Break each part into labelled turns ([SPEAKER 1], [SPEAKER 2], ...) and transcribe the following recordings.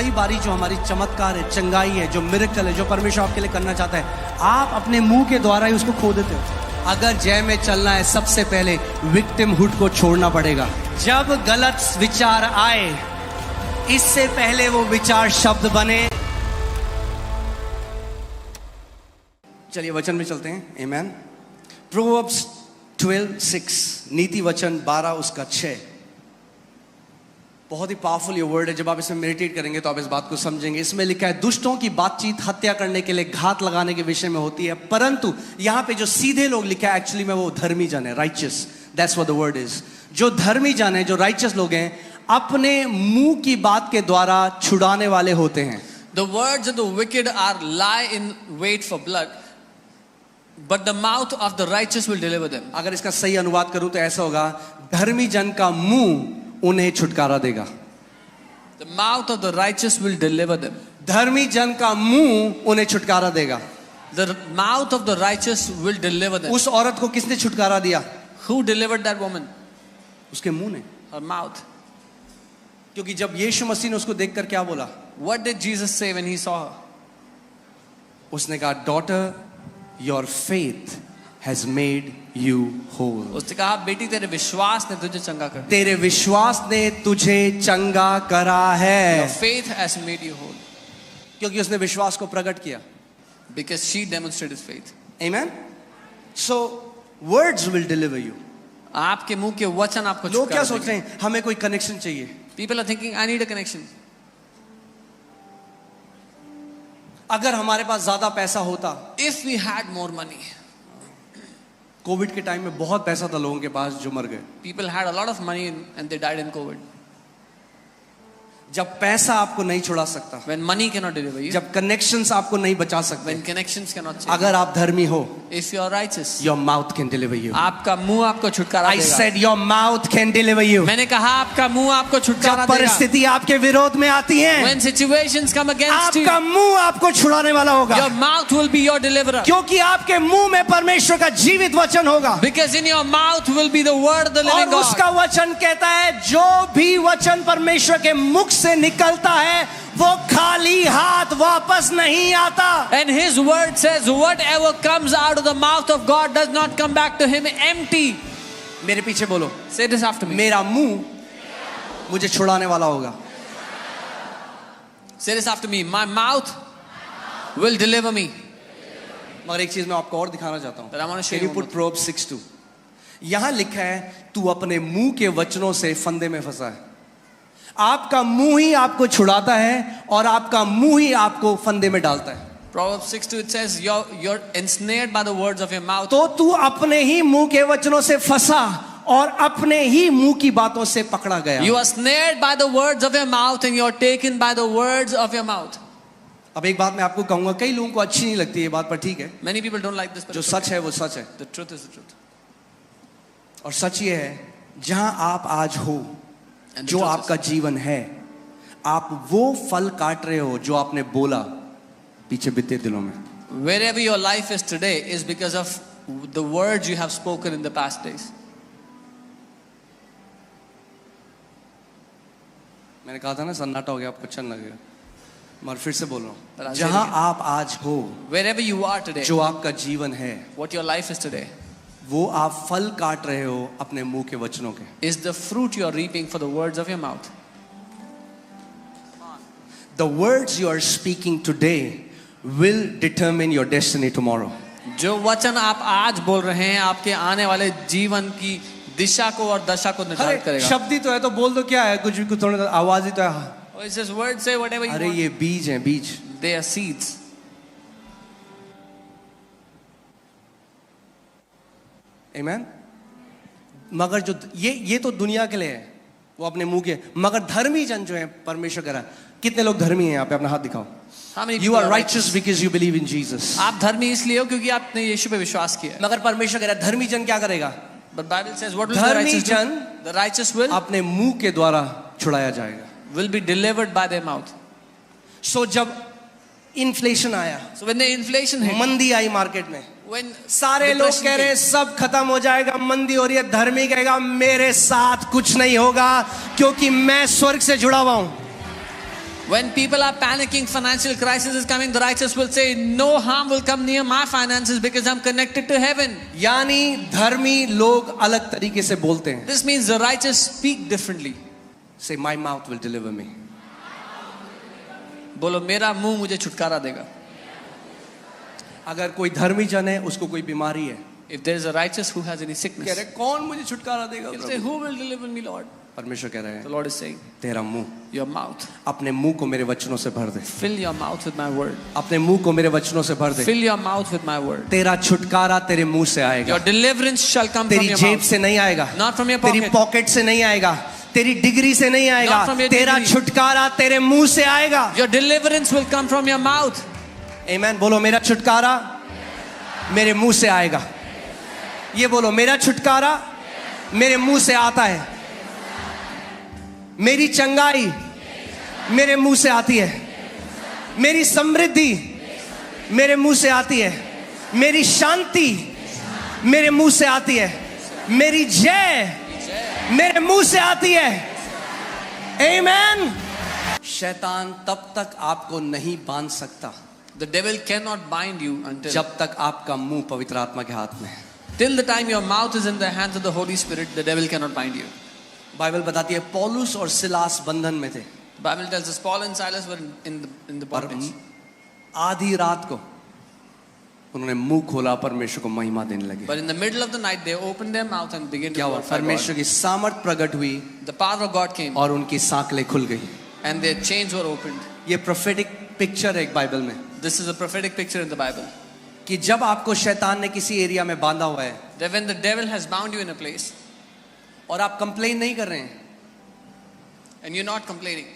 [SPEAKER 1] पहली बारी जो हमारी चमत्कार है, चंगाई है, जो मिरेकल है, जो परमेश्वर आपके लिए करना चाहता है, आप अपने मुंह के द्वारा ही उसको खो देते हो। अगर जय में चलना है, सबसे पहले विक्टिमहुड को छोड़ना पड़ेगा। जब गलत विचार आए, इससे पहले वो विचार शब्द बने। चलिए वचन में चलते हैं। आमेन। प्रोवर्ब्स 12:6, नीति वचन 12 उसका 6। बहुत ही पावरफुल ये वर्ड है। जब आप इसमें मेडिटेट करेंगे तो आप इस बात को समझेंगे। इसमें लिखा है, दुष्टों की बातचीत हत्या करने के लिए, घात लगाने के विषय में होती है, परंतु यहाँ पे जो सीधे लोग लिखा है, एक्चुअली में वो धर्मी जन है, righteous. That's what the word is. जो धर्मी जन है, जो राइचियस लोग हैं, अपने मुंह की बात के द्वारा छुड़ाने वाले होते हैं।
[SPEAKER 2] The words of the wicked are lie in wait for blood, but the mouth of the righteous will deliver them.
[SPEAKER 1] अगर इसका सही अनुवाद करूं तो ऐसा होगा, धर्मी जन का मुंह उन्हें छुटकारा देगा।
[SPEAKER 2] The mouth of the righteous will deliver them.
[SPEAKER 1] धर्मी जन का मुंह उन्हें छुटकारा देगा।
[SPEAKER 2] The mouth of the righteous will deliver them.
[SPEAKER 1] उस औरत को किसने छुटकारा दिया?
[SPEAKER 2] Who delivered that woman?
[SPEAKER 1] उसके मुंह ने,
[SPEAKER 2] Her mouth.
[SPEAKER 1] क्योंकि जब यीशु मसीह ने उसको देखकर क्या बोला?
[SPEAKER 2] What did Jesus say when he saw her?
[SPEAKER 1] उसने कहा, daughter, your faith has made you whole.
[SPEAKER 2] उसने कहा, बेटी तेरे विश्वास ने तुझे चंगा कर दिया।
[SPEAKER 1] तेरे विश्वास ने तुझे चंगा करा है।
[SPEAKER 2] Your faith has made you whole.
[SPEAKER 1] क्योंकि उसने विश्वास को प्रकट किया।
[SPEAKER 2] Because she demonstrated faith.
[SPEAKER 1] Amen. So words will deliver you.
[SPEAKER 2] आपके मुंह के वचन आपको
[SPEAKER 1] लोग क्या
[SPEAKER 2] छुटकारा
[SPEAKER 1] सोच रहे हैं? हमें कोई कनेक्शन चाहिए।
[SPEAKER 2] People are thinking, I need a connection.
[SPEAKER 1] अगर हमारे पास ज्यादा पैसा होता।
[SPEAKER 2] If we had more money.
[SPEAKER 1] Covid के टाइम में बहुत पैसा था लोगों के पास जो मर गए।
[SPEAKER 2] People had a lot of money and they died in COVID.
[SPEAKER 1] जब पैसा आपको नहीं छुड़ा सकता,
[SPEAKER 2] When money cannot deliver you,
[SPEAKER 1] जब कनेक्शंस आपको नहीं बचा सकते,
[SPEAKER 2] when connections cannot save
[SPEAKER 1] अगर आप धर्मी हो,
[SPEAKER 2] if you are righteous,
[SPEAKER 1] your mouth can deliver you.
[SPEAKER 2] आपका मुंह आपको छुटकारा
[SPEAKER 1] I
[SPEAKER 2] देगा।
[SPEAKER 1] said your mouth can deliver you.
[SPEAKER 2] मैंने कहा आपका मुंह आपको छुटकारा
[SPEAKER 1] जब
[SPEAKER 2] देगा।
[SPEAKER 1] परिस्थिति आपके विरोध में आती है,
[SPEAKER 2] When situations come against you,
[SPEAKER 1] आपका मुंह आपको छुड़ाने वाला होगा।
[SPEAKER 2] your mouth will be your deliverer.
[SPEAKER 1] क्योंकि आपके मुंह में परमेश्वर का जीवित वचन होगा।
[SPEAKER 2] Because in your mouth will be the word of the living
[SPEAKER 1] और
[SPEAKER 2] God.
[SPEAKER 1] उसका वचन कहता है, जो भी वचन परमेश्वर के मुख से निकलता है, वो खाली हाथ वापस नहीं आता।
[SPEAKER 2] And his word says, whatever comes out of the mouth of God does not come back to him empty.
[SPEAKER 1] मेरे पीछे बोलो,
[SPEAKER 2] Say this after me.
[SPEAKER 1] मेरा मुंह मुझे छुड़ाने वाला होगा।
[SPEAKER 2] Say this after me. My mouth will deliver me.
[SPEAKER 1] मगर एक चीज मैं आपको और दिखाना चाहता हूं।
[SPEAKER 2] But I want to show
[SPEAKER 1] Can you
[SPEAKER 2] you
[SPEAKER 1] put Proverbs 6:2? यहां लिखा है, तू अपने मुंह के वचनों से फंदे में फंसा है। आपका मुंह ही आपको छुड़ाता है और आपका मुंह ही आपको फंदे में डालता है।
[SPEAKER 2] Proverbs 6:2 it says, you're ensnared by the words of your mouth.
[SPEAKER 1] तो तू अपने ही मुंह के वचनों से फंसा और अपने ही मुंह की बातों से पकड़ा गया।
[SPEAKER 2] You are snared by the words of your mouth and you're taken by the words of your mouth.
[SPEAKER 1] अब एक बात मैं आपको कहूंगा, कई लोगों को अच्छी नहीं लगती ये बात, पर ठीक है।
[SPEAKER 2] Many people don't like this, but
[SPEAKER 1] जो
[SPEAKER 2] it's
[SPEAKER 1] सच
[SPEAKER 2] okay.
[SPEAKER 1] है वो सच है।
[SPEAKER 2] The truth is the truth.
[SPEAKER 1] और सच ये है, जहां आप आज हो,
[SPEAKER 2] And the
[SPEAKER 1] जो
[SPEAKER 2] truth
[SPEAKER 1] आपका जीवन है, आप वो फल काट रहे हो जो आपने बोला पीछे बीते दिनों में।
[SPEAKER 2] Wherever your life is today is because of the words you have spoken in the past days.
[SPEAKER 1] मैंने कहा था ना, सन्नाटा हो गया, आपको अच्छा लगेगा, मगर फिर से बोल रहा
[SPEAKER 2] But
[SPEAKER 1] हूं,
[SPEAKER 2] I'll say it
[SPEAKER 1] जहां
[SPEAKER 2] again.
[SPEAKER 1] आप आज हो,
[SPEAKER 2] Wherever you are today,
[SPEAKER 1] जो आपका जीवन है,
[SPEAKER 2] what your life is today
[SPEAKER 1] वो आप फल काट रहे हो अपने मुंह के वचनों के।
[SPEAKER 2] is the fruit you are reaping for the words of your mouth.
[SPEAKER 1] The words you are speaking today will determine your destiny tomorrow.
[SPEAKER 2] जो वचन आप आज बोल रहे हैं आपके आने वाले जीवन की दिशा को और दशा को निर्धारित
[SPEAKER 1] अरे
[SPEAKER 2] करेगा।
[SPEAKER 1] शब्द ही तो है, तो बोल दो, क्या है, कुछ भी, कुछ थोड़ा आवाज ही तो है।
[SPEAKER 2] Oh, it says words, say whatever you
[SPEAKER 1] अरे
[SPEAKER 2] want.
[SPEAKER 1] ये बीज हैं, बीज।
[SPEAKER 2] They are seeds.
[SPEAKER 1] Amen? मगर जो ये तो दुनिया के लिए है, वो अपने मुंह के, मगर धर्मी जन जो है परमेश्वर कह रहा है। कितने लोग धर्मी हैं यहाँ पे? अपना हाथ दिखाओ।
[SPEAKER 2] How many
[SPEAKER 1] You
[SPEAKER 2] people
[SPEAKER 1] are righteous because you believe in Jesus.
[SPEAKER 2] आप धर्मी इसलिए हो क्योंकि आपने यीशु पे विश्वास किया है।
[SPEAKER 1] मगर परमेश्वर कह रहा है, धर्मी जन क्या करेगा?
[SPEAKER 2] But Bible says what will the
[SPEAKER 1] धर्मी
[SPEAKER 2] righteous do?
[SPEAKER 1] जन
[SPEAKER 2] The righteous will
[SPEAKER 1] अपने मुंह के द्वारा छुड़ाया जाएगा।
[SPEAKER 2] be delivered by their mouth.
[SPEAKER 1] सो जब इन्फ्लेशन आया,
[SPEAKER 2] So when the inflation hit,
[SPEAKER 1] मंदी आई मार्केट में,
[SPEAKER 2] when
[SPEAKER 1] सारे लोग
[SPEAKER 2] depression
[SPEAKER 1] कह रहे हैं
[SPEAKER 2] came,
[SPEAKER 1] सब खत्म हो जाएगा, मंदी हो रही है, धर्मी कहेगा मेरे साथ कुछ नहीं होगा क्योंकि मैं स्वर्ग से जुड़ा हुआ हूं।
[SPEAKER 2] When people are panicking, financial crisis is coming, the righteous will say, no harm will come near my finances because I'm connected to heaven.
[SPEAKER 1] यानी धर्मी लोग अलग तरीके से बोलते हैं.
[SPEAKER 2] This means the righteous speak differently.
[SPEAKER 1] Say, my mouth will deliver me.
[SPEAKER 2] बोलो मेरा मुंह मुझे छुटकारा देगा.
[SPEAKER 1] अगर कोई धर्मी जन है, उसको कोई बीमारी है,
[SPEAKER 2] If there is a righteous who has any
[SPEAKER 1] कह
[SPEAKER 2] sickness,
[SPEAKER 1] रहे कौन मुझे छुटकारा देगा
[SPEAKER 2] he'll say,
[SPEAKER 1] Prabhu?
[SPEAKER 2] who will deliver me, Lord?
[SPEAKER 1] परमेश्वर कह रहे
[SPEAKER 2] The
[SPEAKER 1] हैं,
[SPEAKER 2] Lord is saying,
[SPEAKER 1] तेरा मुंह,
[SPEAKER 2] your mouth.
[SPEAKER 1] अपने मुंह को मेरे वचनों से भर दे.
[SPEAKER 2] Fill your mouth with my word.
[SPEAKER 1] अपने मुंह को मेरे वचनों से भर दे.
[SPEAKER 2] Fill your mouth with my word.
[SPEAKER 1] तेरा छुटकारा तेरे मुंह से आएगा.
[SPEAKER 2] Your deliverance shall come from
[SPEAKER 1] तेरी
[SPEAKER 2] your
[SPEAKER 1] जेब
[SPEAKER 2] mouth.
[SPEAKER 1] से नहीं आएगा,
[SPEAKER 2] Not from your
[SPEAKER 1] तेरी
[SPEAKER 2] pocket.
[SPEAKER 1] पॉकेट से नहीं आएगा, तेरी डिग्री से नहीं आएगा,
[SPEAKER 2] Not from your
[SPEAKER 1] तेरा
[SPEAKER 2] degree.
[SPEAKER 1] छुटकारा तेरे मुंह से आएगा.
[SPEAKER 2] Your deliverance will come from your mouth.
[SPEAKER 1] आमीन. बोलो मेरा छुटकारा मेरे मुंह से आएगा. ये बोलो मेरा छुटकारा मेरे मुंह से आता है. मेरी चंगाई मेरे मुंह से आती है. मेरी समृद्धि मेरे मुंह से आती है. मेरी शांति मेरे मुंह से आती है. मेरी जय मेरे मुंह से आती है. आमीन. शैतान तब तक आपको नहीं बांध सकता
[SPEAKER 2] The devil cannot bind you until
[SPEAKER 1] जब तक आपका मुंह पवित्र आत्मा के हाथ में है.
[SPEAKER 2] till the time your mouth is in the hands of the Holy Spirit. The devil cannot bind you.
[SPEAKER 1] Bible बताती है पौलुस और सिलास बंधन में थे.
[SPEAKER 2] Bible tells us Paul and Silas were in the
[SPEAKER 1] पर
[SPEAKER 2] bondage.
[SPEAKER 1] आधी रात को उन्होंने मुंह खोला, परमेश्वर को महिमा देने लगे.
[SPEAKER 2] But in the middle of the night, they opened their mouth and began to
[SPEAKER 1] क्या हुआ?
[SPEAKER 2] glorify
[SPEAKER 1] परमेश्वर
[SPEAKER 2] God.
[SPEAKER 1] की सामर्थ प्रकट हुई
[SPEAKER 2] The power of God came
[SPEAKER 1] और उनकी सांकलें खुल गई.
[SPEAKER 2] and their chains were opened.
[SPEAKER 1] ये प्रोफेटिक पिक्चर है एक बाइबल में
[SPEAKER 2] This is a prophetic picture in the Bible.
[SPEAKER 1] कि जब आपको शैतान ने किसी एरिया में बांधा हुआ है
[SPEAKER 2] That when the devil has bound you in a place
[SPEAKER 1] और आप कंप्लेन नहीं कर रहे हैं,
[SPEAKER 2] and you're not complaining,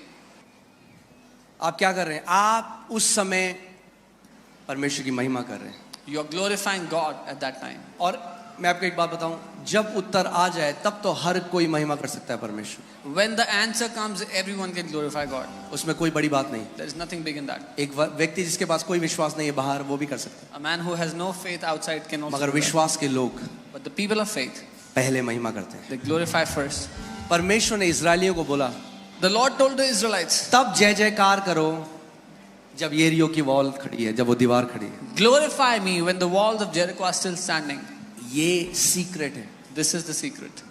[SPEAKER 1] आप क्या कर रहे हैं? आप उस समय परमेश्वर की महिमा कर रहे हैं.
[SPEAKER 2] you're glorifying God at that time.
[SPEAKER 1] और मैं आपको एक बात बताऊं, जब उत्तर आ जाए तब तो हर कोई महिमा कर सकता है परमेश्वर.
[SPEAKER 2] When the answer comes, everyone can glorify God.
[SPEAKER 1] उसमें कोई बड़ी बात नहीं.
[SPEAKER 2] There is nothing big in that.
[SPEAKER 1] एक व्यक्ति जिसके पास कोई विश्वास नहीं है बाहर, वो भी कर सकता है.
[SPEAKER 2] A man who has no faith outside can also
[SPEAKER 1] मगर
[SPEAKER 2] do that.
[SPEAKER 1] विश्वास के लोग
[SPEAKER 2] But the people of faith,
[SPEAKER 1] पहले महिमा करते हैं.
[SPEAKER 2] they glorify first.
[SPEAKER 1] परमेश्वर ने इजरायलियों को बोला,
[SPEAKER 2] The Lord told the Israelites,
[SPEAKER 1] तब जय जयकार करो जब येरियो की वॉल खड़ी है, जब वो दीवार खड़ी है.
[SPEAKER 2] glorify me when the walls of Jericho are still standing.
[SPEAKER 1] ये सीक्रेट है.
[SPEAKER 2] This is the secret.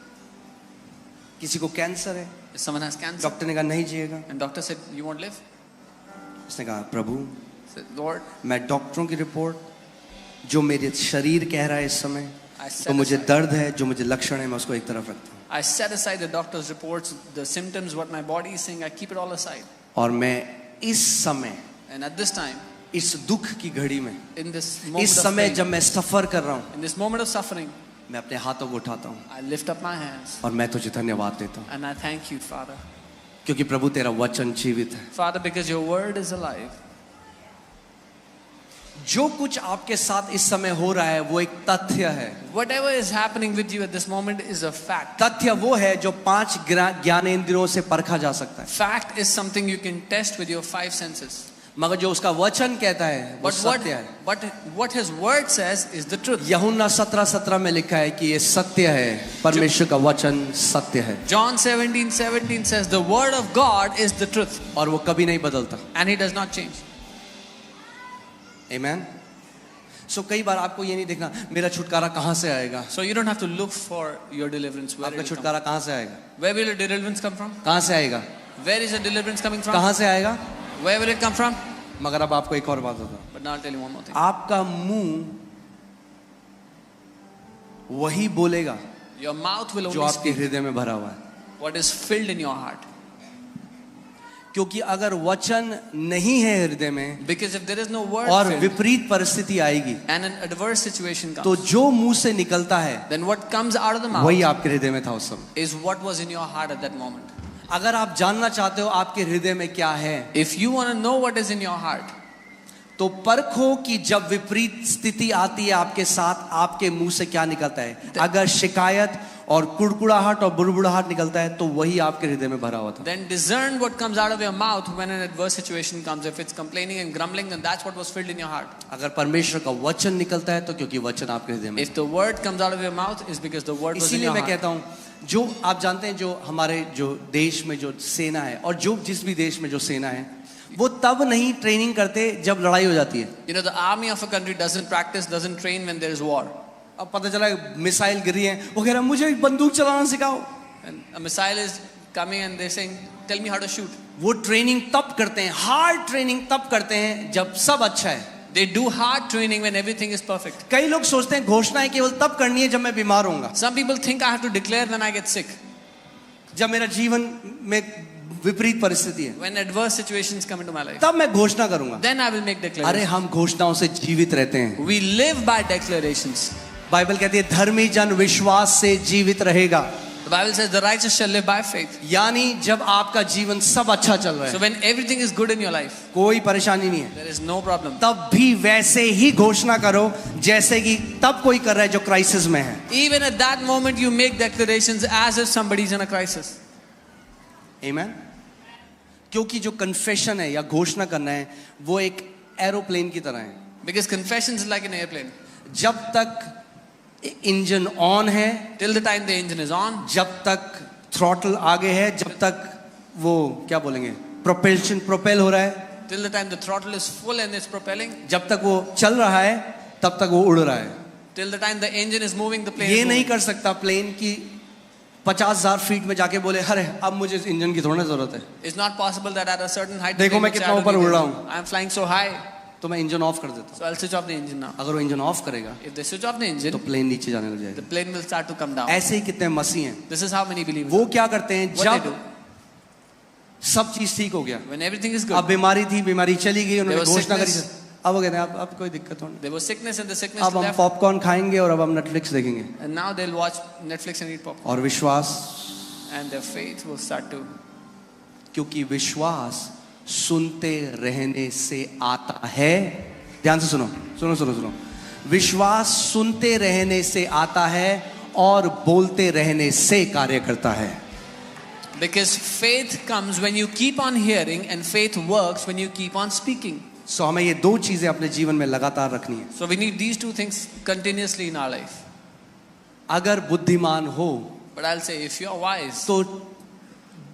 [SPEAKER 1] किसी को कैंसर है,
[SPEAKER 2] If someone has cancer
[SPEAKER 1] doctor ने कहा नहीं जिएगा.
[SPEAKER 2] and doctor said, you won't live?
[SPEAKER 1] उसने कहा प्रभु
[SPEAKER 2] Said, Lord,
[SPEAKER 1] मैं डॉक्टरों की रिपोर्ट जो मेरे शरीर कह रहा है इस समय,
[SPEAKER 2] I set
[SPEAKER 1] तो मुझे
[SPEAKER 2] aside-
[SPEAKER 1] दर्द है, जो मुझे लक्षण है, मैं उसको एक तरफ रखता हूँ.
[SPEAKER 2] I set aside the doctor's reports, the symptoms, what my body is saying, I keep it all aside.
[SPEAKER 1] और मैं इस समय,
[SPEAKER 2] And at this time,
[SPEAKER 1] इस दुख की घड़ी में,
[SPEAKER 2] in this moment
[SPEAKER 1] इस
[SPEAKER 2] of
[SPEAKER 1] समय
[SPEAKER 2] pain,
[SPEAKER 1] जब मैं सफर कर रहा हूँ,
[SPEAKER 2] in this moment of suffering,
[SPEAKER 1] मैं अपने हाथों को उठाता हूँ
[SPEAKER 2] I lift up my hands
[SPEAKER 1] और मैं तुझे धन्यवाद देता हूँ,
[SPEAKER 2] and I thank you, Father.
[SPEAKER 1] क्योंकि प्रभु तेरा वचन जीवित है.
[SPEAKER 2] Father, because your word is alive.
[SPEAKER 1] जो कुछ आपके साथ इस समय हो रहा है वो एक तथ्य है.
[SPEAKER 2] Whatever is happening with you at this moment is a fact.
[SPEAKER 1] तथ्य वो है जो 5 ज्ञानेंद्रियों से परखा जा सकता है.
[SPEAKER 2] Fact is something you can test with your 5 senses.
[SPEAKER 1] मगर जो उसका वचन कहता है वो सत्य है.
[SPEAKER 2] But what his word says is the truth.
[SPEAKER 1] यूहन्ना 17:17 में लिखा है कि ये सत्य है, परमेश्वर का वचन सत्य है
[SPEAKER 2] John 17:17 says the word of God is the truth
[SPEAKER 1] और वो कभी नहीं बदलता.
[SPEAKER 2] and he does not change.
[SPEAKER 1] आमीन. सो कई बार आपको ये नहीं देखना मेरा छुटकारा कहाँ से आएगा.
[SPEAKER 2] So you don't have to look for your deliverance. Where,
[SPEAKER 1] आपका
[SPEAKER 2] will it come?
[SPEAKER 1] छुटकारा कहाँ से आएगा?
[SPEAKER 2] Where will your deliverance come from?
[SPEAKER 1] कहाँ से आएगा?
[SPEAKER 2] Where is your deliverance coming from?
[SPEAKER 1] कहाँ से आएगा?
[SPEAKER 2] Where will it come from?
[SPEAKER 1] मगर अब आपको एक और बात बताऊं.
[SPEAKER 2] But now I'll tell you one more thing.
[SPEAKER 1] आपका मुंह वही बोलेगा
[SPEAKER 2] Your mouth will
[SPEAKER 1] जो
[SPEAKER 2] only
[SPEAKER 1] आपके
[SPEAKER 2] speak
[SPEAKER 1] हृदय में भरा हुआ है.
[SPEAKER 2] what is filled in your heart.
[SPEAKER 1] क्योंकि अगर वचन नहीं है हृदय में
[SPEAKER 2] Because if there is no word
[SPEAKER 1] और
[SPEAKER 2] filled
[SPEAKER 1] विपरीत परिस्थिति आएगी
[SPEAKER 2] and an adverse situation
[SPEAKER 1] तो
[SPEAKER 2] comes,
[SPEAKER 1] जो मुंह से निकलता है
[SPEAKER 2] then what comes out of the mouth
[SPEAKER 1] वही आपके हृदय में था उस समय.
[SPEAKER 2] is what was in your heart at that moment.
[SPEAKER 1] अगर आप जानना चाहते हो आपके हृदय में क्या है
[SPEAKER 2] If you want to know what is in your heart,
[SPEAKER 1] तो परखो कि जब विपरीत स्थिति आती है आपके साथ आपके मुंह से क्या निकलता है. अगर शिकायत और कुड़कुड़ाहट और बुड़बुड़ाहट निकलता है तो वही आपके हृदय में भरा हुआ था.
[SPEAKER 2] then discern what comes out of your mouth when an adverse situation comes. If it's complaining and grumbling, then that's what was filled in your heart.
[SPEAKER 1] अगर परमेश्वर का वचन निकलता है तो क्योंकि वचन आपके हृदय में.
[SPEAKER 2] If the word comes out of your mouth, is because the word was in
[SPEAKER 1] इसीलिए
[SPEAKER 2] your
[SPEAKER 1] मैं
[SPEAKER 2] heart.
[SPEAKER 1] कहता हूँ जो आप जानते हैं जो हमारे जो देश में जो सेना है और जो जिस भी देश में जो सेना है वो तब नहीं ट्रेनिंग करते जब लड़ाई हो जाती है.
[SPEAKER 2] You know, the army of a country doesn't practice, doesn't train when there is war.
[SPEAKER 1] अब पता चला मिसाइल गिरी है, वो कह रहा मुझे एक बंदूक चलाना सिखाओ.
[SPEAKER 2] And a missile is coming and they're saying, tell me how to shoot.
[SPEAKER 1] वो ट्रेनिंग तब करते हैं, हार्ड ट्रेनिंग तब करते हैं जब सब अच्छा है.
[SPEAKER 2] They do hard training when everything is perfect.
[SPEAKER 1] कई लोग सोचते हैं घोषणाएं केवल तब करनी है जब मैं बीमार होऊंगा,
[SPEAKER 2] Some people think I have to declare when I get sick,
[SPEAKER 1] जब मेरा जीवन में विपरीत परिस्थिति है,
[SPEAKER 2] when adverse situations come into my life.
[SPEAKER 1] तब मैं घोषणा करूंगा.
[SPEAKER 2] Then I will make
[SPEAKER 1] अरे
[SPEAKER 2] declarations.
[SPEAKER 1] हम घोषणाओं से जीवित रहते हैं.
[SPEAKER 2] We live by declarations.
[SPEAKER 1] Bible कहती है धर्मी जन विश्वास से जीवित रहेगा.
[SPEAKER 2] The Bible says the righteous shall live by faith.
[SPEAKER 1] यानी जब आपका जीवन सब अच्छा चल रहा
[SPEAKER 2] So
[SPEAKER 1] है,
[SPEAKER 2] when everything is good in your life,
[SPEAKER 1] कोई परेशानी नहीं है,
[SPEAKER 2] there is no problem.
[SPEAKER 1] तब भी वैसे ही घोषणा करो जैसे कि तब कोई कर रहा है जो क्राइसिस में है.
[SPEAKER 2] Even at that moment you make declarations as if somebody is in a crisis.
[SPEAKER 1] आमीन. क्योंकि जो कन्फेशन है या घोषणा करना है वो एक एरोप्लेन की तरह है.
[SPEAKER 2] Because confession is like an airplane.
[SPEAKER 1] जब तक इंजन ऑन है,
[SPEAKER 2] Till the time the engine is on,
[SPEAKER 1] जब तक थ्रॉटल आगे है, जब तक वो क्या बोलेंगे प्रोपेल हो रहा है,
[SPEAKER 2] till the time the throttle is full and it's propelling,
[SPEAKER 1] जब तक वो चल रहा है तब तक वो उड़ रहा है.
[SPEAKER 2] till the time the engine is moving, the plane
[SPEAKER 1] ये
[SPEAKER 2] is
[SPEAKER 1] नहीं
[SPEAKER 2] moving.
[SPEAKER 1] कर सकता प्लेन की 50,000 फीट में जाके बोले अरे अब मुझे इस इंजन की थोड़ी जरूरत है,
[SPEAKER 2] It's not possible that at a certain height.
[SPEAKER 1] देखो मैं
[SPEAKER 2] the plane
[SPEAKER 1] कितना
[SPEAKER 2] will say,
[SPEAKER 1] ऊपर
[SPEAKER 2] "I don't
[SPEAKER 1] उड़ रहा
[SPEAKER 2] need
[SPEAKER 1] हूँ."
[SPEAKER 2] it. I'm flying so high,
[SPEAKER 1] तो मैं इंजन ऑफ कर देता हूँ.
[SPEAKER 2] so I'll switch off the engine now.
[SPEAKER 1] अगर वो इंजन ऑफ करेगा
[SPEAKER 2] If they switch off the
[SPEAKER 1] तो
[SPEAKER 2] engine,
[SPEAKER 1] प्लेन नीचे जाने लग
[SPEAKER 2] the
[SPEAKER 1] जाएगा.
[SPEAKER 2] plane will start to come down.
[SPEAKER 1] ऐसे ही कितने मसीह हैं,
[SPEAKER 2] This is how many believers.
[SPEAKER 1] वो
[SPEAKER 2] are.
[SPEAKER 1] क्या करते हैं
[SPEAKER 2] What they
[SPEAKER 1] जब
[SPEAKER 2] do
[SPEAKER 1] सब चीज ठीक हो गया,
[SPEAKER 2] when everything is
[SPEAKER 1] अब
[SPEAKER 2] good,
[SPEAKER 1] बीमारी थी, बीमारी चली गई, उन्होंने
[SPEAKER 2] There was
[SPEAKER 1] घोषणा करी,
[SPEAKER 2] sickness.
[SPEAKER 1] अब वो कहते हैं अब कोई दिक्कत नहीं,
[SPEAKER 2] there was sickness and the sickness
[SPEAKER 1] अब हम
[SPEAKER 2] left,
[SPEAKER 1] पॉपकॉर्न खाएंगे और अब हम नेटफ्लिक्स देखेंगे.
[SPEAKER 2] and now they'll watch Netflix and eat popcorn,
[SPEAKER 1] और विश्वास,
[SPEAKER 2] and their faith will start to.
[SPEAKER 1] क्योंकि विश्वास सुनते रहने से आता है. ध्यान से सुनो सुनो सुनो सुनो. विश्वास सुनते रहने से आता है और बोलते रहने से कार्य करता है.
[SPEAKER 2] Because faith comes when you keep on hearing, and faith works when you keep on speaking.
[SPEAKER 1] सो हमें ये दो चीजें अपने जीवन में लगातार रखनी है.
[SPEAKER 2] So we need these two things continuously in our life.
[SPEAKER 1] अगर बुद्धिमान हो
[SPEAKER 2] But I'll say, if you're wise,
[SPEAKER 1] तो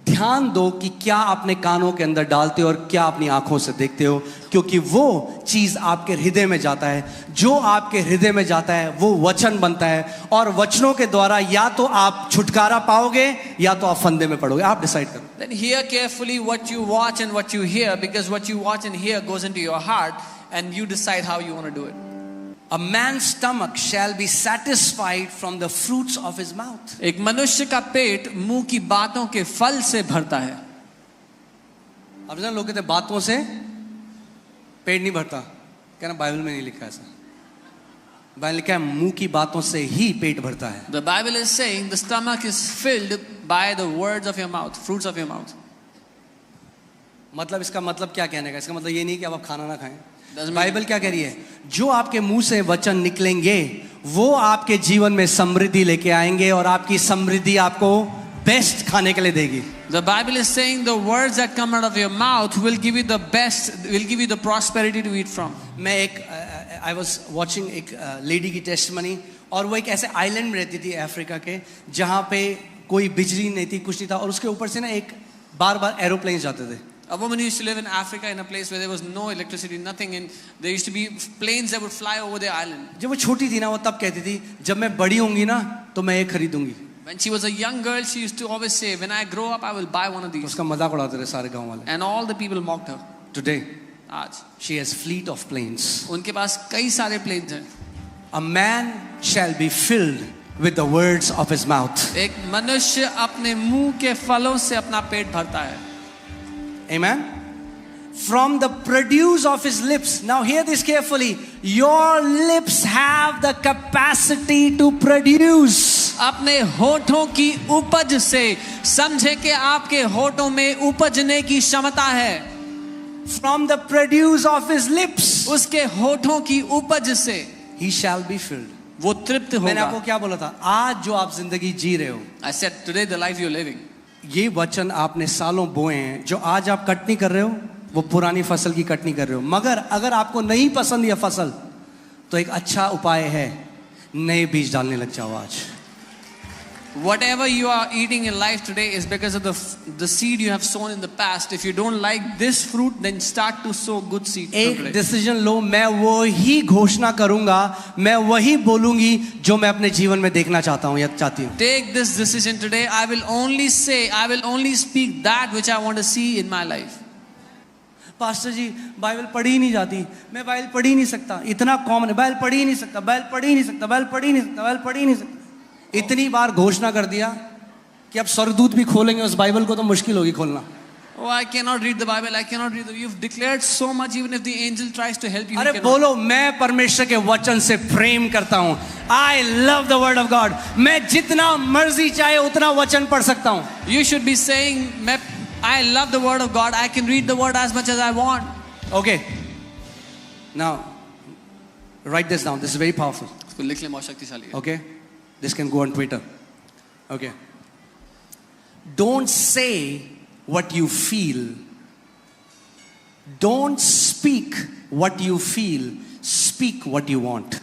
[SPEAKER 1] ध्यान दो कि क्या अपने कानों के अंदर डालते हो और क्या अपनी आंखों से देखते हो, क्योंकि वो चीज आपके हृदय में जाता है. जो आपके हृदय में जाता है वो वचन बनता है, और वचनों के द्वारा या तो आप छुटकारा पाओगे या तो आप फंदे में पड़ोगे. आप डिसाइड करो.
[SPEAKER 2] then hear carefully what you watch and what you hear, because what you watch and hear goes into your heart, and you decide how you want to do it.
[SPEAKER 1] A man's stomach shall be satisfied from the fruits of his mouth.
[SPEAKER 2] एक मनुष्य का पेट मुंह की बातों के फल से भरता है.
[SPEAKER 1] अब लोग कहते हैं बातों से पेट नहीं भरता, कहना बाइबल में नहीं लिखा ऐसा. बाइबल लिखा है मुंह की बातों से ही पेट भरता है.
[SPEAKER 2] The Bible is saying the stomach is filled by the words of your mouth, fruits of your mouth.
[SPEAKER 1] मतलब इसका मतलब क्या कहने का, इसका मतलब ये नहीं कि अब आप खाना ना खाएं.
[SPEAKER 2] Doesn't mean-
[SPEAKER 1] बाइबल क्या कह रही है, जो आपके मुंह से वचन निकलेंगे वो आपके जीवन में समृद्धि लेके आएंगे, और आपकी समृद्धि आपको बेस्ट खाने के लिए देगी.
[SPEAKER 2] The Bible is saying the words that come out of your mouth will give you the best, will give you the prosperity to eat from.
[SPEAKER 1] मैं एक आई वॉज वॉचिंग एक लेडी की टेस्टमनी, और वो एक ऐसे आइलैंड में रहती थी अफ्रीका के, जहाँ पे कोई बिजली नहीं थी, कुछ नहीं था, और उसके ऊपर से ना एक बार बार एरोप्लेन जाते थे.
[SPEAKER 2] A woman used to live in Africa in a place where there was no electricity, nothing, and there used to be planes that would fly over the island.
[SPEAKER 1] जब वो छोटी थी ना, वो तब कहती थी जब मैं बड़ी होंगी ना तो मैं ये खरीदूंगी.
[SPEAKER 2] When she was a young girl, she used to always say, when I grow up, I will buy one of these.
[SPEAKER 1] उसका मजाक उड़ाते रहे सारे गांव वाले.
[SPEAKER 2] And all the people mocked her.
[SPEAKER 1] Today
[SPEAKER 2] आज
[SPEAKER 1] she has fleet of planes.
[SPEAKER 2] उनके पास कई सारे planes हैं.
[SPEAKER 1] A man shall be filled with the words of his mouth.
[SPEAKER 2] एक मनुष्य अपने मुंह के फलों से अपना पेट भरता है.
[SPEAKER 1] Amen. From the produce of his lips. Now hear this carefully. Your lips have the capacity to produce.
[SPEAKER 2] अपने होठों की उपज से, समझे कि आपके होठों में उपजने की क्षमता है.
[SPEAKER 1] From the produce of his lips,
[SPEAKER 2] उसके होठों की उपज से
[SPEAKER 1] he shall be filled.
[SPEAKER 2] वो तृप्त
[SPEAKER 1] मैंने आपको
[SPEAKER 2] होगा.
[SPEAKER 1] क्या बोला था, आज जो आप जिंदगी जी रहे हो,
[SPEAKER 2] I said today the life you're living,
[SPEAKER 1] ये वचन आपने सालों बोए हैं. जो आज आप कटनी कर रहे हो वो पुरानी फसल की कटनी कर रहे हो. मगर अगर आपको नहीं पसंद यह फसल, तो एक अच्छा उपाय है, नए बीज डालने लग जाओ आज.
[SPEAKER 2] Whatever you are eating in life today is because of the seed you have sown in the past. If you don't like this fruit, then start to sow good seed
[SPEAKER 1] एक
[SPEAKER 2] today.
[SPEAKER 1] डिसीजन लो, मैं वो ही घोषणा करूंगा, मैं वही बोलूंगी जो मैं अपने जीवन में देखना चाहता हूं या चाहती हूं.
[SPEAKER 2] Take this decision today. I will only speak that which I want to see in my life.
[SPEAKER 1] Pastor ji Bible पढ़ी ही नहीं जाती, मैं बाइबल पढ़ ही नहीं सकता, इतना कॉमन है, बाइबल पढ़ ही नहीं सकता, बाइबल पढ़ ही नहीं सकता, बाइबल पढ़ ही नहीं सकता, बाइबल पढ़ ही नहीं सकता. इतनी बार घोषणा कर दिया कि अब स्वर्गदूत भी खोलेंगे उस बाइबल को तो मुश्किल होगी खोलना.
[SPEAKER 2] Oh, I cannot read the Bible. I cannot read. You've declared so much. Even if the angel tries to help you,
[SPEAKER 1] अरे
[SPEAKER 2] you cannot.
[SPEAKER 1] बोलो, मैं परमेश्वर के वचन से प्रेम करता हूं. I love the word of God. मैं जितना मर्जी चाहे उतना वचन पढ़ सकता हूं.
[SPEAKER 2] You should be saying, I love the word of God. I can read the word as much as I want.
[SPEAKER 1] Okay. Now, write this down. This is very powerful.
[SPEAKER 2] इसको लिख ले, बहुत शक्तिशाली है.
[SPEAKER 1] Okay. This can go on Twitter. Okay. Don't say what you feel. Don't speak what you feel. Speak what you want.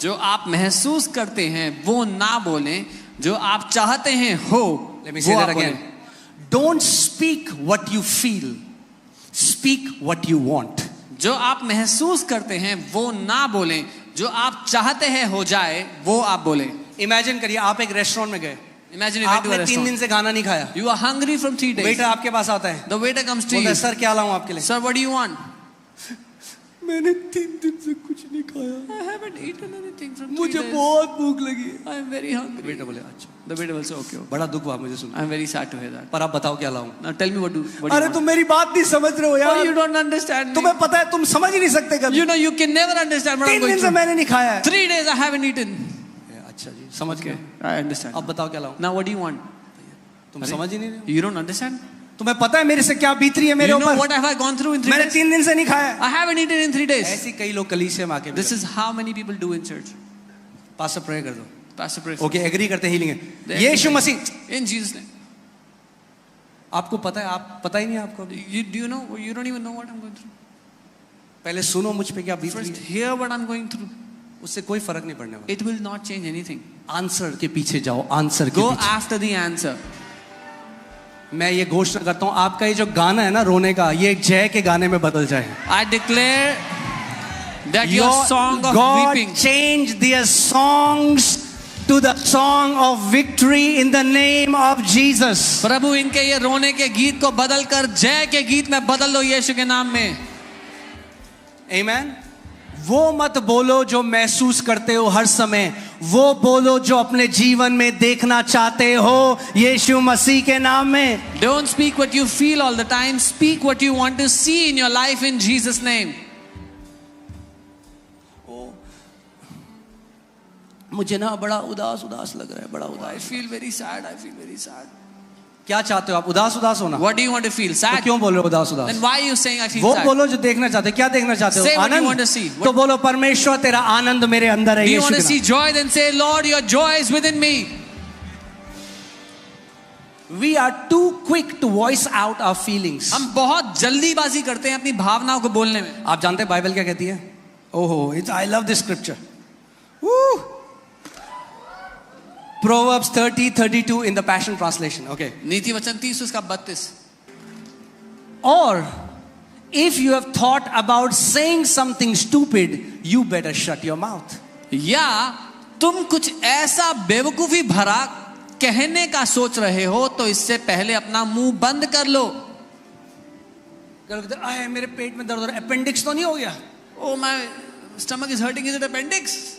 [SPEAKER 2] जो आप महसूस करते हैं वो ना बोलें, जो आप चाहते हैं हो.
[SPEAKER 1] Let me say
[SPEAKER 2] वो
[SPEAKER 1] that
[SPEAKER 2] आप
[SPEAKER 1] again.
[SPEAKER 2] बोलें.
[SPEAKER 1] Don't speak what you feel. Speak what you want.
[SPEAKER 2] जो आप महसूस करते हैं वो ना बोलें, जो आप चाहते हैं हो जाए वो आप बोलें.
[SPEAKER 1] इमेजिन करिए आप एक रेस्टोरेंट में गए,
[SPEAKER 2] Imagine you went to a
[SPEAKER 1] आपने 3 दिन
[SPEAKER 2] restaurant.
[SPEAKER 1] से खाना नहीं खाया,
[SPEAKER 2] You are hungry from 3 days.
[SPEAKER 1] Waiter आपके पास आता है,
[SPEAKER 2] The waiter comes to
[SPEAKER 1] बोलता
[SPEAKER 2] you.
[SPEAKER 1] है सर क्या लाऊं आपके लिए.
[SPEAKER 2] Sir, what do you want?
[SPEAKER 1] मैंने 3 दिन से कुछ नहीं खाया,
[SPEAKER 2] I haven't eaten anything from 3
[SPEAKER 1] मुझे
[SPEAKER 2] days.
[SPEAKER 1] बहुत भूख लगी है.
[SPEAKER 2] I am very hungry.
[SPEAKER 1] Waiter बोले अच्छा.
[SPEAKER 2] The waiter will say, okay.
[SPEAKER 1] बड़ा दुख हुआ मुझे सुन.
[SPEAKER 2] I am very sad to hear that.
[SPEAKER 1] पर आप बताओ क्या लाऊं.
[SPEAKER 2] Now tell me what do you
[SPEAKER 1] अरे
[SPEAKER 2] want?
[SPEAKER 1] तुम मेरी बात नहीं समझ रहे हो
[SPEAKER 2] Oh,
[SPEAKER 1] यार.
[SPEAKER 2] you don't understand me.
[SPEAKER 1] तुम्हें पता है तुम समझ ही नहीं सकते कभी.
[SPEAKER 2] You know you can never understand what I'm
[SPEAKER 1] 3
[SPEAKER 2] going
[SPEAKER 1] दिन से
[SPEAKER 2] through.
[SPEAKER 1] मैंने नहीं खाया है.
[SPEAKER 2] 3 days I haven't eaten.
[SPEAKER 1] अच्छा जी समझ गए.
[SPEAKER 2] I understand.
[SPEAKER 1] अब बताओ क्या लाऊं.
[SPEAKER 2] Now what do you want?
[SPEAKER 1] तुम समझ ही नहीं रहे हो.
[SPEAKER 2] You don't understand?
[SPEAKER 1] तुम्हें पता है मेरे से क्या बीत रही है मेरे
[SPEAKER 2] You know
[SPEAKER 1] ऊपर.
[SPEAKER 2] what have I gone through in 3
[SPEAKER 1] मैंने
[SPEAKER 2] days?
[SPEAKER 1] 3 दिन से नहीं खाया.
[SPEAKER 2] I haven't eaten in 3 days.
[SPEAKER 1] ऐसी कई लोग कलीसिया में आके
[SPEAKER 2] This is how many people do in church.
[SPEAKER 1] Pastor pray कर दो.
[SPEAKER 2] Pastor pray for
[SPEAKER 1] okay agree करते हैं हीलिंग
[SPEAKER 2] They
[SPEAKER 1] है. यीशु मसीह.
[SPEAKER 2] in Jesus' name.
[SPEAKER 1] आपको पता है, आप पता ही नहीं आपको.
[SPEAKER 2] Do you know? You don't even know what I'm going through.
[SPEAKER 1] पहले सुनो मुझ पे क्या बीत रही
[SPEAKER 2] First,
[SPEAKER 1] है.
[SPEAKER 2] hear what I'm going through.
[SPEAKER 1] उससे कोई फर्क नहीं पड़ने वाला.
[SPEAKER 2] It will not change anything.
[SPEAKER 1] Answer के पीछे जाओ. आंसर के
[SPEAKER 2] Go
[SPEAKER 1] पीछे.
[SPEAKER 2] after the answer.
[SPEAKER 1] मैं ये घोषणा करता हूँ आपका ये जो गाना है ना रोने का, ये एक जय के गाने में बदल जाए.
[SPEAKER 2] I declare that your song of
[SPEAKER 1] God
[SPEAKER 2] weeping.
[SPEAKER 1] change their songs to the song of victory in the name of Jesus.
[SPEAKER 2] प्रभु इनके ये रोने के गीत को बदल कर जय के गीत में बदल दो यीशु के नाम में.
[SPEAKER 1] Amen. वो मत बोलो जो महसूस करते हो हर समय, वो बोलो जो अपने जीवन में देखना चाहते हो यीशु मसीह के नाम में.
[SPEAKER 2] Don't speak what you feel all the time. Speak what you want to see in your life in Jesus' name.
[SPEAKER 1] मुझे ना बड़ा उदास उदास लग रहा है, बड़ा
[SPEAKER 2] I
[SPEAKER 1] उदास.
[SPEAKER 2] feel very sad. I feel very sad.
[SPEAKER 1] क्या चाहते हो आप? उदास उदास होना.
[SPEAKER 2] What do you want to feel?
[SPEAKER 1] तो
[SPEAKER 2] Sad.
[SPEAKER 1] क्यों बोल रहे हो उदास उदास?
[SPEAKER 2] Then why are you saying I feel
[SPEAKER 1] वो
[SPEAKER 2] sad?
[SPEAKER 1] बोलो जो देखना चाहते हो. क्या देखना चाहते हो?
[SPEAKER 2] Say what you want to
[SPEAKER 1] Anand.
[SPEAKER 2] see.
[SPEAKER 1] तो बोलो परमेश्वर तेरा आनंद मेरे अंदर है
[SPEAKER 2] Do you
[SPEAKER 1] Yeshu
[SPEAKER 2] want to
[SPEAKER 1] के
[SPEAKER 2] see
[SPEAKER 1] नाम.
[SPEAKER 2] joy? Then say, Lord, your joy is within me.
[SPEAKER 1] We are too quick to voice out our feelings.
[SPEAKER 2] हम बहुत जल्दीबाजी करते हैं अपनी भावनाओं को बोलने में.
[SPEAKER 1] आप जानते हैं बाइबल क्या कहती है? ओहो, it's I love this scripture. Woo! Proverbs 30:32 in the Passion Translation. Okay.
[SPEAKER 2] नीति वचन 30 उसका 32.
[SPEAKER 1] Or if you have thought about saying something stupid, you better shut your mouth.
[SPEAKER 2] या तुम कुछ ऐसा बेवकूफी भरा कहने का सोच रहे हो तो इससे पहले अपना मुंह बंद कर लो.
[SPEAKER 1] आए मेरे पेट में दर्द हो रहा है, अपेंडिक्स तो नहीं हो गया?
[SPEAKER 2] Oh, my stomach is hurting. Is it appendix?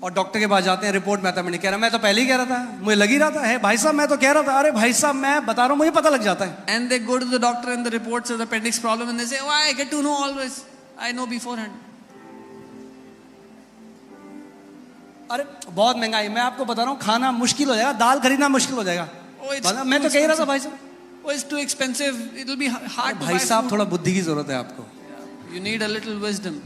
[SPEAKER 1] और डॉक्टर के पास जाते हैं, रिपोर्ट में आता है, मैंने कह रहा मैं तो पहले ही कह रहा था, मुझे लग ही रहा था. है भाई साहब मैं तो कह रहा था. अरे भाई साहब मैं बता रहा हूँ, मुझे पता लग जाता है.
[SPEAKER 2] And they go to the doctor and the report says appendix problem and they say, oh, I get to know always. I know beforehand.
[SPEAKER 1] अरे बहुत महंगाई, मैं आपको बता रहा हूँ खाना मुश्किल हो जाएगा, दाल खरीदना मुश्किल हो जाएगा.
[SPEAKER 2] Oh, it's
[SPEAKER 1] मैं तो कह ही रहा था भाई साहब.
[SPEAKER 2] Oh, it's too expensive. It will be hard to
[SPEAKER 1] भाई
[SPEAKER 2] buy
[SPEAKER 1] साहब
[SPEAKER 2] food.
[SPEAKER 1] थोड़ा बुद्धि की जरूरत है आपको.
[SPEAKER 2] You need a little wisdom.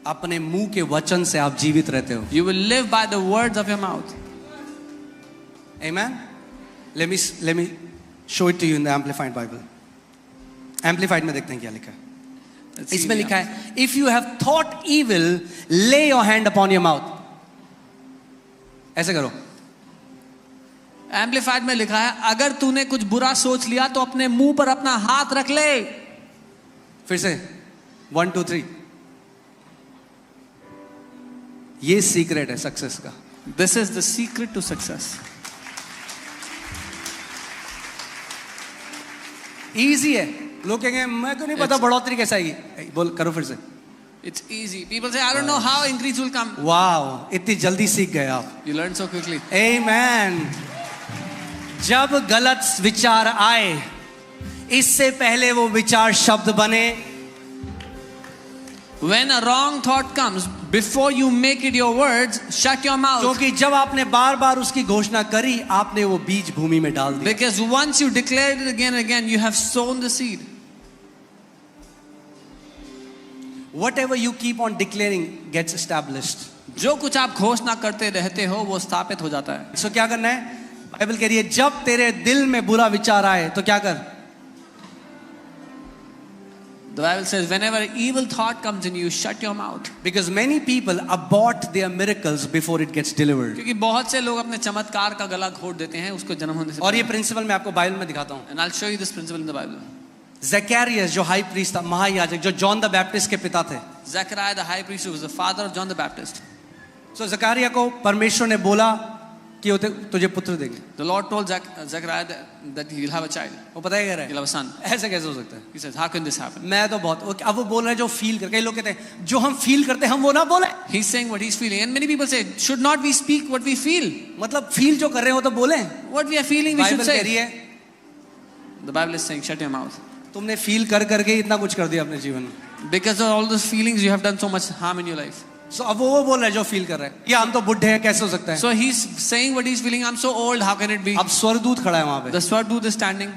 [SPEAKER 1] अपने मुंह के वचन से आप जीवित रहते हो.
[SPEAKER 2] You will live by the words of your mouth.
[SPEAKER 1] Amen. Let me show it to you in the Amplified Bible. Amplified में देखते हैं क्या लिखा है.
[SPEAKER 2] Let's see
[SPEAKER 1] इसमें
[SPEAKER 2] the
[SPEAKER 1] लिखा है, if you have thought evil, lay your hand upon your mouth. ऐसे करो.
[SPEAKER 2] एम्पलीफाइड में लिखा है, अगर तूने कुछ बुरा सोच लिया तो अपने मुंह पर अपना हाथ रख ले.
[SPEAKER 1] फिर से 1 2 3. ये सीक्रेट है सक्सेस का.
[SPEAKER 2] This is the secret to success.
[SPEAKER 1] Easy है. लोग कहेंगे मैं तो नहीं पता बढ़ोतरी कैसे आएगी. बोल करो फिर से.
[SPEAKER 2] It's easy. People say, I don't know how increase will come.
[SPEAKER 1] वाह, इतनी जल्दी सीख गए आप.
[SPEAKER 2] You learn so quickly.
[SPEAKER 1] आमेन. जब गलत विचार आए, इससे पहले वो विचार शब्द बने.
[SPEAKER 2] When a wrong thought comes, before you make it your words, shut your mouth.
[SPEAKER 1] क्योंकि जब आपने बार बार उसकी घोषणा करी, आपने वो बीज भूमि में डाल दिया.
[SPEAKER 2] Because once you declare it again and again, you have sown the seed.
[SPEAKER 1] Whatever you keep on declaring gets established.
[SPEAKER 2] जो कुछ आप घोषणा करते रहते हो वो स्थापित हो जाता है.
[SPEAKER 1] So क्या करना है? बाइबल कह रही है जब तेरे दिल में बुरा विचार आए तो क्या कर.
[SPEAKER 2] The Bible says, whenever evil thought comes in you, shut your mouth.
[SPEAKER 1] Because many people abort their miracles before it gets delivered.
[SPEAKER 2] क्योंकि बहुत से लोग अपने चमत्कार का गला घोट देते हैं उसको जन्म होने से.
[SPEAKER 1] और ये प्रिंसिपल मैं आपको बाइबल में दिखाता हूँ.
[SPEAKER 2] And I'll show you this principle in the Bible.
[SPEAKER 1] Zakaria जो हाई प्रीस्ट था, महायाजक, जो जॉन द बैप्टिस्ट के पिता थे.
[SPEAKER 2] Zechariah the high priest who was the father of John the Baptist.
[SPEAKER 1] So Zakaria को परमेश्वर ने बोला कि तुझे पुत्र देंगे.
[SPEAKER 2] The Lord told Zechariah that he will have a child.
[SPEAKER 1] वो पता है क्या
[SPEAKER 2] He'll have a son.
[SPEAKER 1] ऐसे कैसे हो सकता है.
[SPEAKER 2] He says, how can this happen?
[SPEAKER 1] मैं तो बहुत. अब वो बोल रहे हैं जो फील कर. कई लोग कहते हैं जो हम फील करते हैं हम वो ना बोले.
[SPEAKER 2] He's saying what he's feeling, and many people say, should not we speak what we feel?
[SPEAKER 1] मतलब फील जो कर रहे हो तो बोले.
[SPEAKER 2] What we are feeling, we should
[SPEAKER 1] Bible कह रही
[SPEAKER 2] say.
[SPEAKER 1] है
[SPEAKER 2] The Bible is saying, shut your mouth.
[SPEAKER 1] तुमने फील कर करके इतना कुछ कर दिया अपने जीवन में.
[SPEAKER 2] Because of all those feelings, you have done so much harm in your life.
[SPEAKER 1] So अब वो बोल रहा है जो फील कर रहा है. ये हम तो बुढ़े हैं कैसे हो सकता है.
[SPEAKER 2] So he's saying what he's feeling. I'm so old. How can it be?
[SPEAKER 1] अब स्वर्गदूत खड़ा है वहां पे.
[SPEAKER 2] The Swarduta is standing.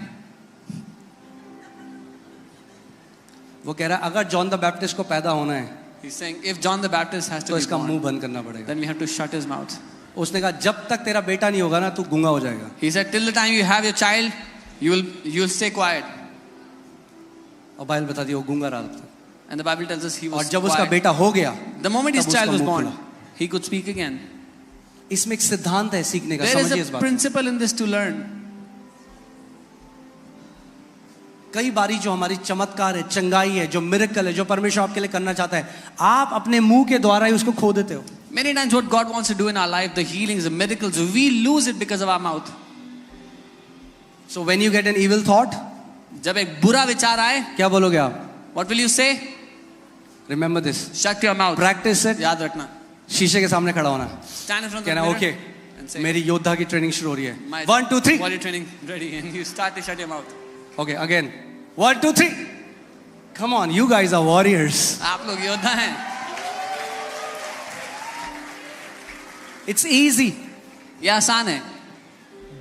[SPEAKER 1] वो कह रहा है अगर जॉन द बैप्टिस्ट को पैदा होना है
[SPEAKER 2] He's saying if John the Baptist has to
[SPEAKER 1] तो
[SPEAKER 2] be
[SPEAKER 1] इसका मुंह
[SPEAKER 2] born,
[SPEAKER 1] बंद करना पड़ेगा.
[SPEAKER 2] then we have to shut his mouth.
[SPEAKER 1] उसने कहा जब तक तेरा बेटा नहीं होगा ना तू गूंगा हो जाएगा.
[SPEAKER 2] He said till the time you have your child, you will stay quiet.
[SPEAKER 1] और बाइबल बताती है वो गूंगा रहा था.
[SPEAKER 2] And the Bible tells us he
[SPEAKER 1] और
[SPEAKER 2] was
[SPEAKER 1] जब उसका
[SPEAKER 2] quiet.
[SPEAKER 1] बेटा हो गया
[SPEAKER 2] The moment his
[SPEAKER 1] तब
[SPEAKER 2] child
[SPEAKER 1] उसका
[SPEAKER 2] was
[SPEAKER 1] मुंह
[SPEAKER 2] born,
[SPEAKER 1] खुला.
[SPEAKER 2] he could speak again.
[SPEAKER 1] इसमें एक सिद्धांत है सीखने का.
[SPEAKER 2] There is
[SPEAKER 1] समझिए इस
[SPEAKER 2] a
[SPEAKER 1] बात.
[SPEAKER 2] principle in this to learn.
[SPEAKER 1] कई बारी जो हमारी चमत्कार है, चंगाई है, जो मिरेकल है, जो परमेश्वर आपके लिए करना चाहता है, आप अपने मुंह के द्वारा ही उसको खो देते हो.
[SPEAKER 2] Many times what God wants to do in our life, the healings, the miracles, we lose it because of our mouth.
[SPEAKER 1] So when you get an evil thought,
[SPEAKER 2] जब एक बुरा विचार आए,
[SPEAKER 1] क्या बोलोगे आप?
[SPEAKER 2] what will you say?
[SPEAKER 1] Remember this.
[SPEAKER 2] Shut your mouth.
[SPEAKER 1] Practice it.
[SPEAKER 2] याद रखना.
[SPEAKER 1] शीशे के सामने खड़ा होना.
[SPEAKER 2] Stand in front of the
[SPEAKER 1] कहना
[SPEAKER 2] mirror
[SPEAKER 1] ओके
[SPEAKER 2] and say,
[SPEAKER 1] मेरी योद्धा की ट्रेनिंग शुरू हो रही है.
[SPEAKER 2] My
[SPEAKER 1] 1 2 3.
[SPEAKER 2] body training ready, and you start to shut your mouth.
[SPEAKER 1] Okay, again. 1 2 3. Come on, you guys are warriors.
[SPEAKER 2] आप लोग योद्धा हैं.
[SPEAKER 1] It's easy.
[SPEAKER 2] ये आसान है.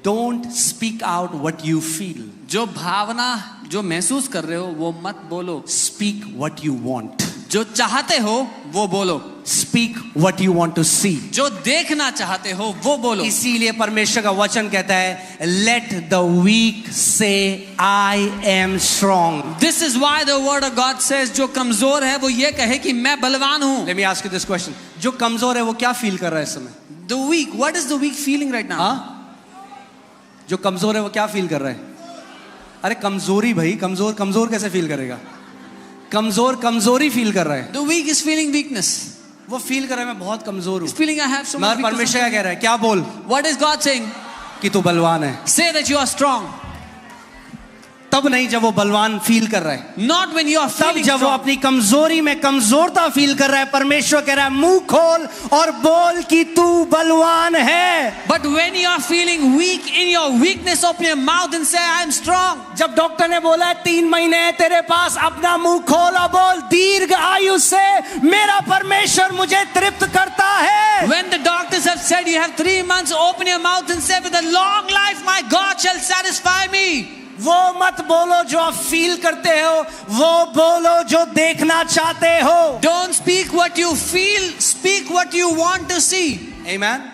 [SPEAKER 1] Don't speak out what you feel.
[SPEAKER 2] जो भावना जो महसूस कर रहे हो वो मत बोलो.
[SPEAKER 1] Speak what you want.
[SPEAKER 2] जो चाहते हो वो बोलो.
[SPEAKER 1] Speak what you want to see.
[SPEAKER 2] जो देखना चाहते हो वो बोलो.
[SPEAKER 1] इसीलिए परमेश्वर का वचन कहता है Let the weak say I am strong.
[SPEAKER 2] This is why the word of God says जो कमजोर है वो ये कहे कि मैं बलवान हूँ.
[SPEAKER 1] Let me ask you this question. जो कमजोर है वो क्या फील कर रहा है इस समय?
[SPEAKER 2] The weak, what is the weak feeling right now?
[SPEAKER 1] हाँ? जो कमजोर है वो क्या फील कर रहा है? अरे कमजोरी भाई, कमजोर कमजोर कैसे फील करेगा? कमजोर कमजोरी फील कर रहा है.
[SPEAKER 2] The weak is feeling weakness.
[SPEAKER 1] वो फील कर रहा है मैं बहुत कमजोर हूँ.
[SPEAKER 2] He's feeling I have so much
[SPEAKER 1] मगर
[SPEAKER 2] weakness.
[SPEAKER 1] परमेश्वर क्या कह रहा है? क्या बोल?
[SPEAKER 2] What is God saying?
[SPEAKER 1] कि तू बलवान है.
[SPEAKER 2] Say that you are strong.
[SPEAKER 1] तब नहीं जब वो बलवान फील कर रहा है.
[SPEAKER 2] Not when you are
[SPEAKER 1] तब
[SPEAKER 2] feeling
[SPEAKER 1] जब वो
[SPEAKER 2] strong.
[SPEAKER 1] अपनी कमजोरी में कमजोरता फील कर रहा है. परमेश्वर कह रहा है मुंह खोल और बोल कि तू बलवान है.
[SPEAKER 2] But when you are feeling weak in your weakness, open your mouth and say I am strong.
[SPEAKER 1] जब डॉक्टर ने बोला है 3 महीने है तेरे पास, अपना मुंह खोल और बोल दीर्घ आयु से मेरा परमेश्वर मुझे तृप्त करता है.
[SPEAKER 2] When the doctors have said you have 3 months, open your mouth and say with a long life my God shall satisfy me.
[SPEAKER 1] वो मत बोलो जो आप फील करते हो, वो बोलो जो देखना चाहते हो.
[SPEAKER 2] Don't speak what you feel, speak what you want to see.
[SPEAKER 1] Amen.